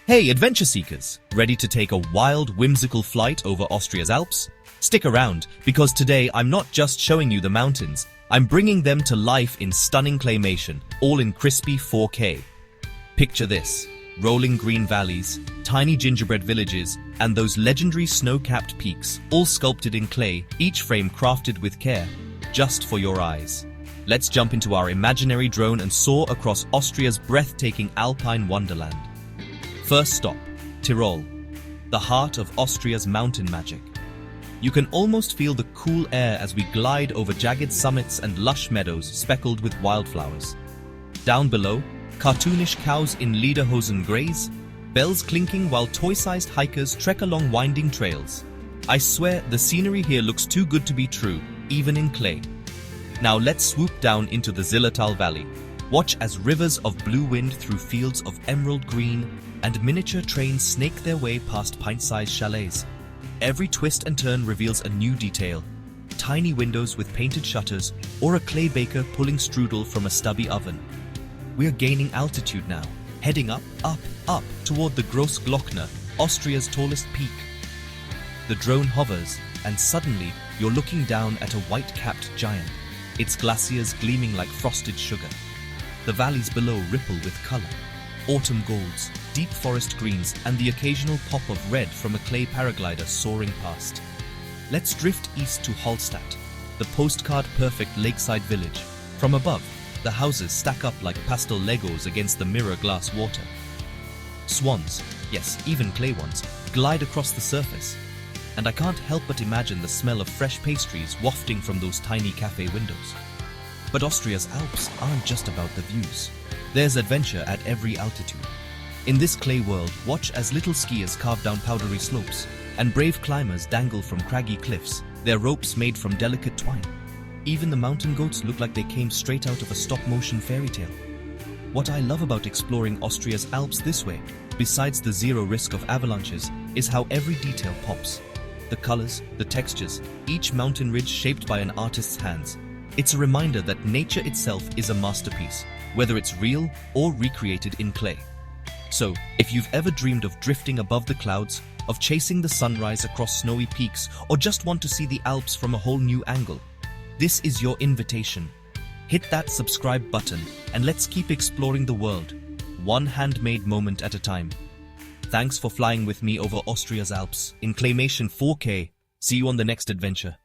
Hey, adventure seekers! Ready to take a wild, whimsical flight over Austria's Alps? Stick around, because today I'm not just showing you the mountains, I'm bringing them to life in stunning claymation, all in crispy 4K. Picture this: rolling green valleys, tiny gingerbread villages, and those legendary snow-capped peaks, all sculpted in clay, each frame crafted with care, just for your eyes. Let's jump into our imaginary drone and soar across Austria's breathtaking Alpine wonderland. First stop, Tyrol, the heart of Austria's mountain magic. You can almost feel the cool air as we glide over jagged summits and lush meadows speckled with wildflowers. Down below, cartoonish cows in lederhosen graze, bells clinking while toy-sized hikers trek along winding trails. I swear the scenery here looks too good to be true, even in clay. Now let's swoop down into the Zillertal Valley. Watch as rivers of blue wind through fields of emerald green and miniature trains snake their way past pint-sized chalets. Every twist and turn reveals a new detail: tiny windows with painted shutters or a clay baker pulling strudel from a stubby oven. We're gaining altitude now, heading up toward the Großglockner, Austria's tallest peak. The drone hovers, and suddenly you're looking down at a white-capped giant, its glaciers gleaming like frosted sugar. The valleys below ripple with color: autumn golds, deep forest greens, and the occasional pop of red from a clay paraglider soaring past. Let's drift east to Hallstatt, the postcard-perfect lakeside village. From above, the houses stack up like pastel Legos against the mirror glass water. Swans, yes, even clay ones, glide across the surface, and I can't help but imagine the smell of fresh pastries wafting from those tiny cafe windows. But Austria's Alps aren't just about the views. There's adventure at every altitude. In this clay world, watch as little skiers carve down powdery slopes, and brave climbers dangle from craggy cliffs, their ropes made from delicate twine. Even the mountain goats look like they came straight out of a stop-motion fairy tale. What I love about exploring Austria's Alps this way, besides the zero risk of avalanches, is how every detail pops. The colors, the textures, each mountain ridge shaped by an artist's hands. It's a reminder that nature itself is a masterpiece, whether it's real or recreated in clay. So, if you've ever dreamed of drifting above the clouds, of chasing the sunrise across snowy peaks, or just want to see the Alps from a whole new angle, this is your invitation. Hit that subscribe button and let's keep exploring the world, one handmade moment at a time. Thanks for flying with me over Austria's Alps in claymation 4K. See you on the next adventure.